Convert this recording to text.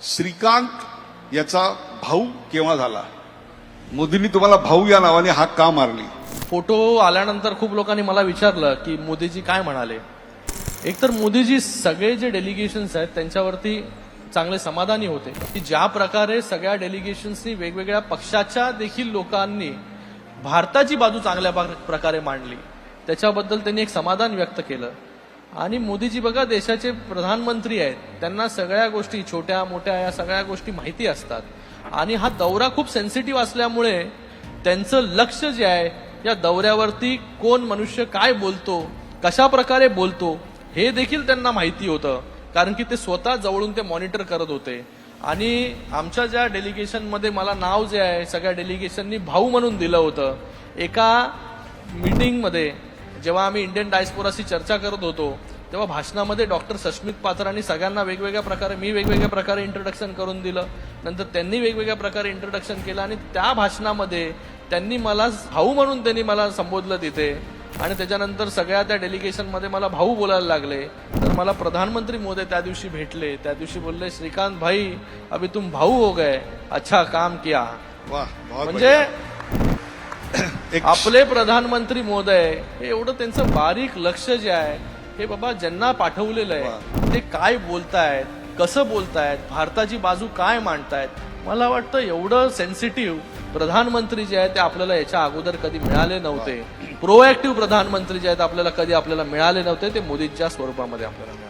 श्रीकांत याचा भाऊ केव्हा झाला? मोदींनी तुम्हाला भाऊ या नावाने हाक का मारली? फोटो आल्यानंतर खूप लोकांनी मला विचारलं की मोदीजी काय म्हणाले. एकतर मोदीजी सगळे जे डेलिगेशन्स आहेत त्यांच्यावरती चांगले समाधानी होते की ज्या प्रकारे सगळ्या डेलिगेशन्सनी वेगवेगळ्या पक्षाच्या देखील लोकांनी भारताची बाजू चांगल्या प्रकारे मांडली, त्याच्याबद्दल त्यांनी एक समाधान व्यक्त केलं. आणि मोदीजी बघा देशाचे प्रधानमंत्री आहेत, त्यांना सगळ्या गोष्टी छोट्या मोठ्या या सगळ्या गोष्टी माहिती असतात. आणि हा दौरा खूप सेन्सिटिव्ह असल्यामुळे त्यांचं लक्ष जे आहे या दौऱ्यावरती कोण मनुष्य काय बोलतो, कशा प्रकारे बोलतो हे देखील त्यांना माहिती होतं, कारण की ते स्वतः जवळून ते मॉनिटर करत होते. आणि आमच्या ज्या डेलिगेशनमध्ये मला नाव जे आहे सगळ्या डेलिगेशननी भाऊ म्हणून दिलं होतं. एका मीटिंगमध्ये जेव्हा आम्ही इंडियन डायस्पोराशी चर्चा करत होतो तेव्हा भाषणामध्ये डॉक्टर सश्मित पात्रांनी सगळ्यांना वेगवेगळ्या प्रकारे, मी वेगवेगळ्या प्रकारे इंट्रोडक्शन करून दिलं, नंतर त्यांनी वेगवेगळ्या प्रकारे इंट्रोडक्शन केलं आणि त्या भाषणामध्ये त्यांनी मला भाऊ म्हणून त्यांनी मला संबोधलं तिथे. आणि त्याच्यानंतर सगळ्या त्या डेलिगेशनमध्ये मला भाऊ बोलायला लागले. तर मला प्रधानमंत्री मोदी त्या दिवशी भेटले, त्या दिवशी बोलले श्रीकांत भाई अभी तुम भाऊ हो गए, अच्छा काम किया. वाह, म्हणजे आपले प्रधानमंत्री महोदय हे एवढं त्यांचं बारीक लक्ष जे आहे हे बाबा ज्यांना पाठवलेलं आहे ते काय बोलतायत, कसं बोलतायत, भारताची बाजू काय मांडतायत. मला वाटतं एवढं सेन्सिटिव्ह प्रधानमंत्री जे आहेत ते आपल्याला याच्या अगोदर कधी मिळाले नव्हते. प्रोएक्टिव्ह प्रधानमंत्री जे आहेत आपल्याला कधी मिळाले नव्हते, ते मोदींच्या स्वरूपामध्ये आपल्याला